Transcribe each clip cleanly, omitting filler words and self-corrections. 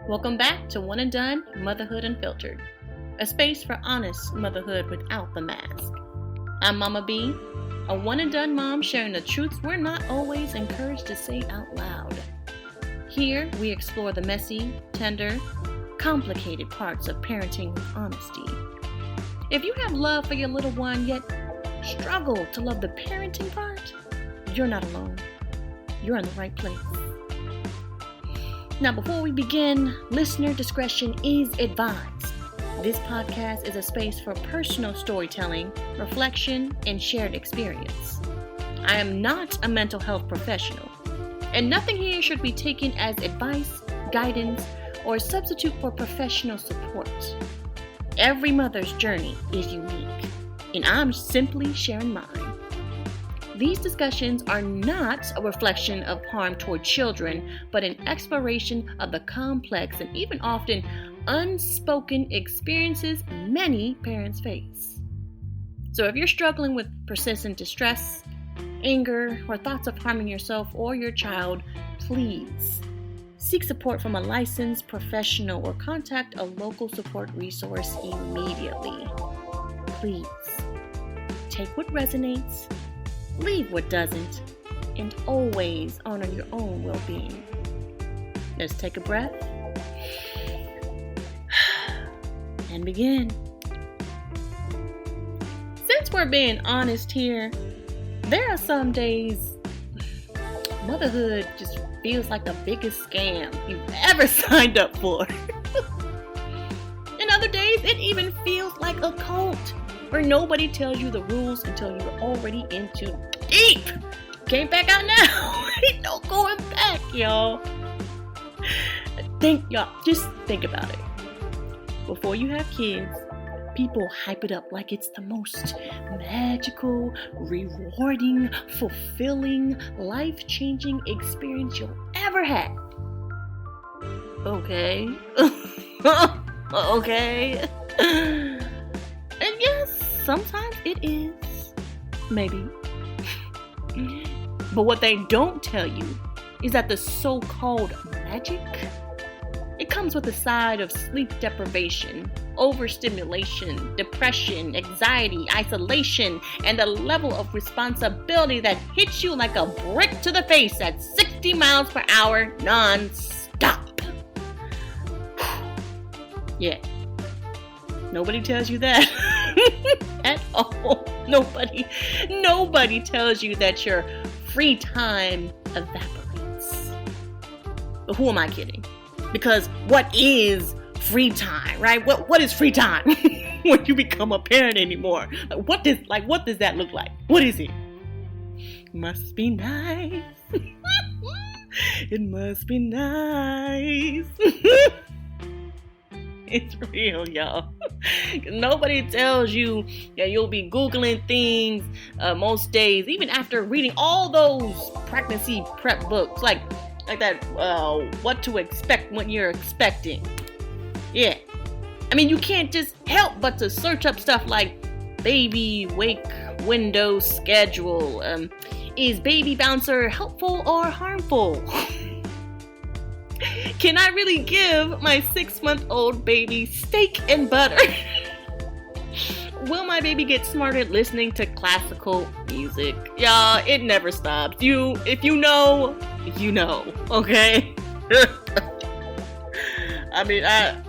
Welcome back to One and Done Motherhood Unfiltered, a space for honest motherhood without the mask. I'm Mama B, a one and done mom sharing the truths we're not always encouraged to say out loud. Here, we explore the messy, tender, complicated parts of parenting with honesty. If you have love for your little one yet struggle to love the parenting part, you're not alone. You're in the right place. Now, before we begin, listener discretion is advised. This podcast is a space for personal storytelling, reflection, and shared experience. I am not a mental health professional, and nothing here should be taken as advice, guidance, or a substitute for professional support. Every mother's journey is unique, and I'm simply sharing mine. These discussions are not a reflection of harm toward children, but an exploration of the complex and even often unspoken experiences many parents face. So if you're struggling with persistent distress, anger, or thoughts of harming yourself or your child, please seek support from a licensed professional or contact a local support resource immediately. Please take what resonates, leave what doesn't, and always honor your own well-being. Let's take a breath and begin. Since we're being honest here, there are some days motherhood just feels like the biggest scam you've ever signed up for. And other days it even feels like a cult where nobody tells you the rules until you're already in too deep. Can't back out now. Ain't no going back, y'all. Just think about it. Before you have kids, people hype it up like it's the most magical, rewarding, fulfilling, life-changing experience you'll ever have. Okay. Okay. And yes, sometimes it is. Maybe. But what they don't tell you is that the so-called magic, it comes with a side of sleep deprivation, overstimulation, depression, anxiety, isolation, and a level of responsibility that hits you like a brick to the face at 60 miles per hour non-stop. Yeah. Nobody tells you that at all. Nobody tells you that your free time evaporates. But who am I kidding? Because what is free time, right? What is free time when you become a parent anymore? What does that look like? What is it? Must be nice. It must be nice. It's real, y'all. Nobody tells you that you'll be Googling things most days, even after reading all those pregnancy prep books, like that, what to expect when you're expecting. Yeah. I mean, you can't just help but to search up stuff like baby wake window schedule. Is baby bouncer helpful or harmful? Can I really give my 6-month-old baby steak and butter? Will my baby get smarter listening to classical music? Y'all, it never stops. If you know, you know, okay? I mean,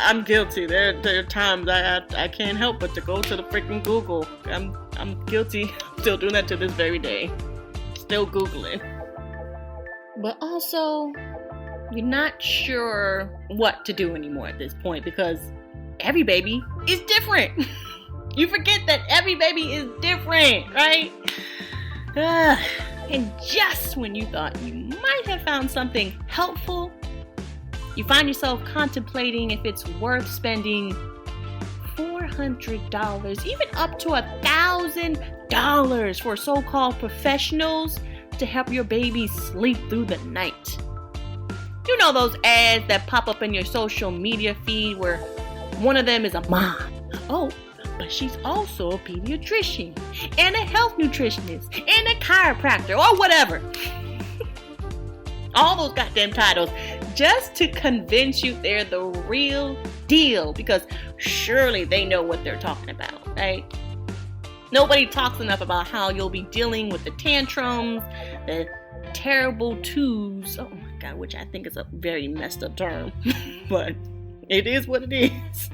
I'm guilty. There are times I can't help but to go to the freaking Google. I'm guilty. I'm still doing that to this very day. Still Googling. But also, you're not sure what to do anymore at this point because every baby is different. You forget that every baby is different, right? And just when you thought you might have found something helpful, you find yourself contemplating if it's worth spending $400, even up to $1,000 for so-called professionals to help your baby sleep through the night. You know those ads that pop up in your social media feed where one of them is a mom. Oh, but she's also a pediatrician and a health nutritionist and a chiropractor or whatever. All those goddamn titles just to convince you they're the real deal, because surely they know what they're talking about, right? Nobody talks enough about how you'll be dealing with the tantrums, the terrible twos. Oh my God, which I think is a very messed up term, but it is what it is.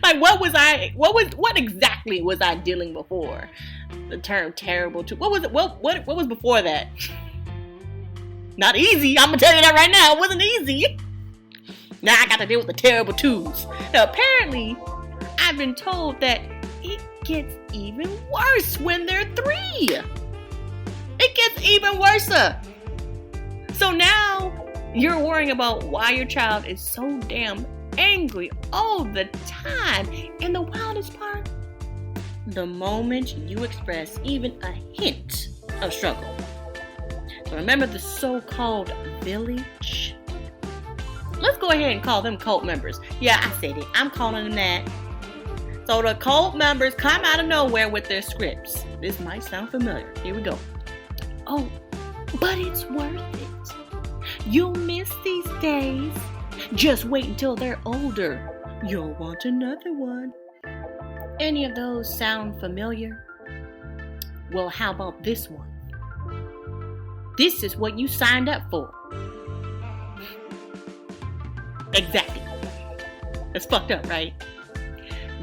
Like, what exactly was I dealing before the term terrible twos? What was it? What was before that? Not easy. I'm gonna tell you that right now. It wasn't easy. Now I got to deal with the terrible twos. Now apparently, I've been told that it gets even worse when they're 3. It gets even worse. So now you're worrying about why your child is so damn angry all the time. And the wildest part, the moment you express even a hint of struggle. So remember the so-called village? Let's go ahead and call them cult members. Yeah, I said it. I'm calling them that. So the cult members come out of nowhere with their scripts. This might sound familiar. Here we go. Oh, but it's worth it. You'll miss these days. Just wait until they're older. You'll want another one. Any of those sound familiar? Well, how about this one? This is what you signed up for. Exactly. That's fucked up, right?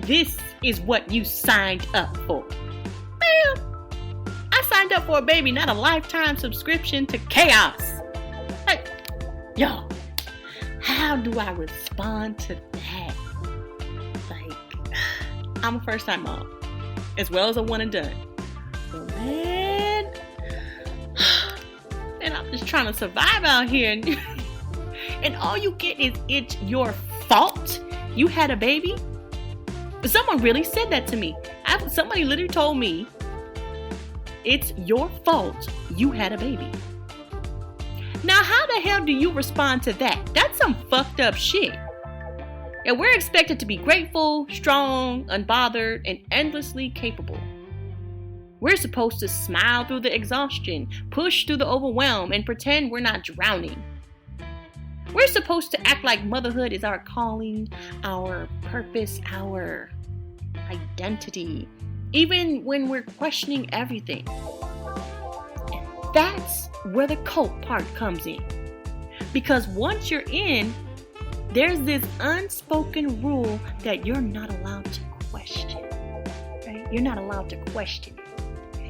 This is what you signed up for. Bam! I signed up for a baby, not a lifetime subscription to chaos. Hey, y'all, how do I respond to that? Like, I'm a first-time mom, as well as a one and done. So, man, and I'm just trying to survive out here, and all you get is it's your fault you had a baby. Someone really said that to me. Somebody literally told me, it's your fault you had a baby. Now, how the hell do you respond to that? That's some fucked up shit. And we're expected to be grateful, strong, unbothered, and endlessly capable. We're supposed to smile through the exhaustion, push through the overwhelm, and pretend we're not drowning. We're supposed to act like motherhood is our calling, our purpose, our identity, even when we're questioning everything. That's where the cult part comes in. Because once you're in, there's this unspoken rule that you're not allowed to question. Right? You're not allowed to question.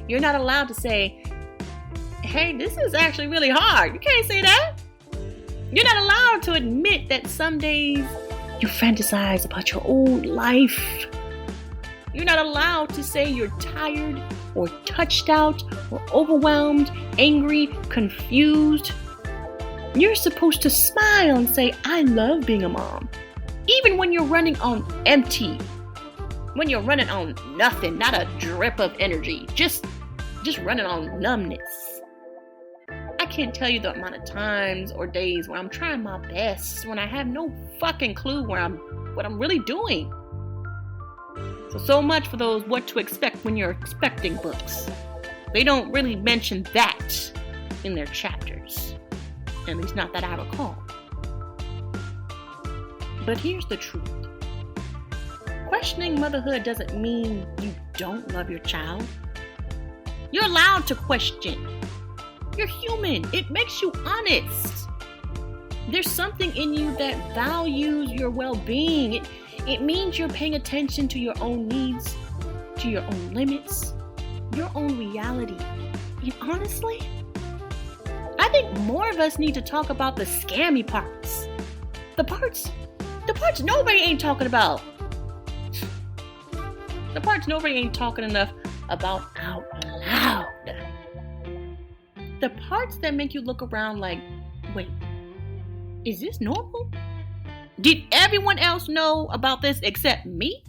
You're not allowed to say, hey, this is actually really hard. You can't say that. You're not allowed to admit that some days you fantasize about your old life. You're not allowed to say you're tired or touched out or overwhelmed, angry, confused. You're supposed to smile and say, I love being a mom. Even when you're running on empty. When you're running on nothing, not a drip of energy. Just running on numbness. I can't tell you the amount of times or days where I'm trying my best, when I have no fucking clue what I'm really doing. So much for those what to expect when you're expecting books. They don't really mention that in their chapters. At least not that I recall. But here's the truth. Questioning motherhood doesn't mean you don't love your child. You're allowed to question. You're human. It makes you honest. There's something in you that values your well-being. It means you're paying attention to your own needs, to your own limits, your own reality. And honestly, I think more of us need to talk about the scammy parts. The parts nobody ain't talking about. The parts nobody ain't talking enough about out loud. The parts that make you look around like, wait, is this normal? Did everyone else know about this except me?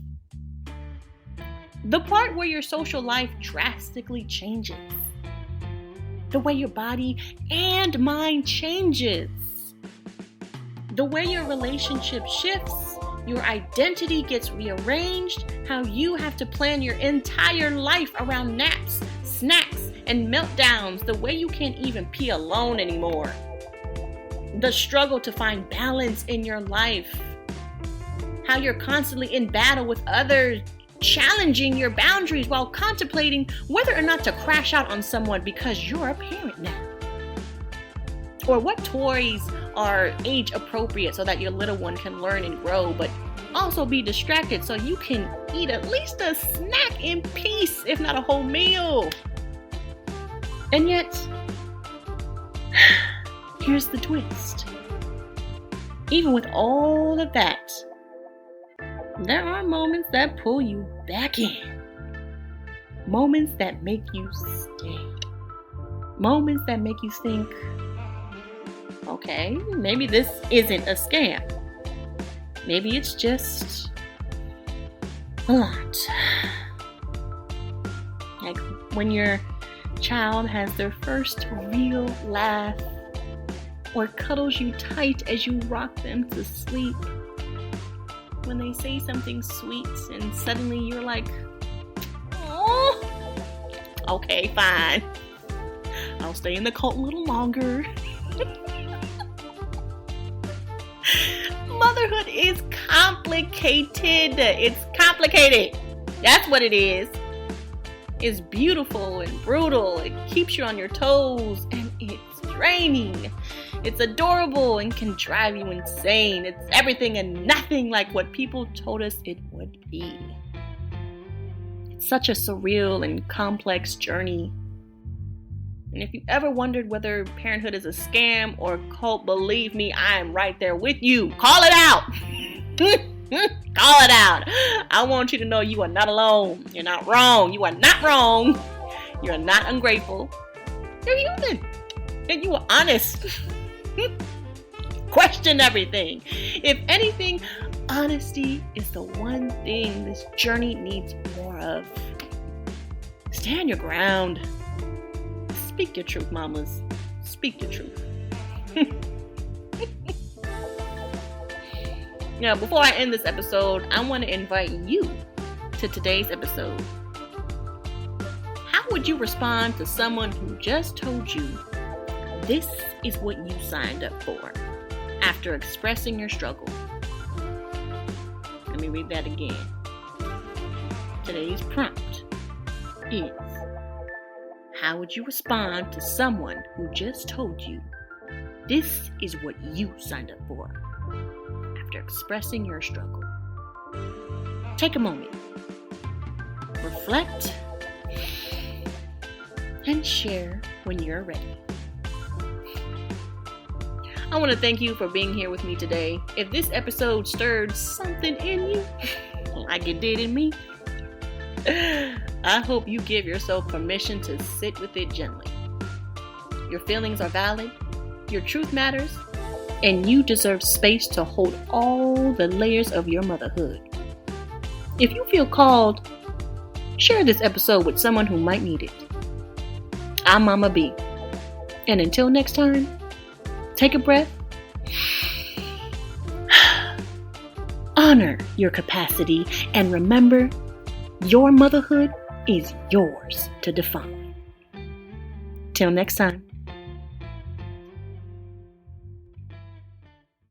The part where your social life drastically changes. The way your body and mind changes. The way your relationship shifts, your identity gets rearranged, how you have to plan your entire life around naps, snacks, and meltdowns, the way you can't even pee alone anymore. the struggle to find balance in your life, how you're constantly in battle with others, challenging your boundaries while contemplating whether or not to crash out on someone because you're a parent now. Or what toys are age appropriate so that your little one can learn and grow, but also be distracted so you can eat at least a snack in peace, if not a whole meal. And yet, here's the twist. Even with all of that, there are moments that pull you back in. Moments that make you stay. Moments that make you think, okay, maybe this isn't a scam. Maybe it's just a lot. Like when your child has their first real laugh or cuddles you tight as you rock them to sleep. When they say something sweet and suddenly you're like, oh, okay, fine. I'll stay in the cult a little longer. Motherhood is complicated. It's complicated. That's what it is. It's beautiful and brutal. It keeps you on your toes and it's draining. It's adorable and can drive you insane. It's everything and nothing like what people told us it would be. It's such a surreal and complex journey. And if you ever wondered whether parenthood is a scam or a cult, believe me, I am right there with you. Call it out. Call it out. I want you to know you are not alone. You're not wrong. You are not wrong. You are not ungrateful. You're human. And you are honest. Question everything. If anything, honesty is the one thing this journey needs more of. Stand your ground. Speak your truth, mamas. Speak your truth. Now, before I end this episode, I want to invite you to today's episode. How would you respond to someone who just told you this is what you signed up for after expressing your struggle? Let me read that again. Today's prompt is, how would you respond to someone who just told you this is what you signed up for after expressing your struggle? Take a moment, reflect, and share when you're ready. I want to thank you for being here with me today. If this episode stirred something in you, like it did in me, I hope you give yourself permission to sit with it gently. Your feelings are valid, your truth matters, and you deserve space to hold all the layers of your motherhood. If you feel called, share this episode with someone who might need it. I'm Mama B. And until next time, take a breath. Honor your capacity and remember, your motherhood is yours to define. Till next time.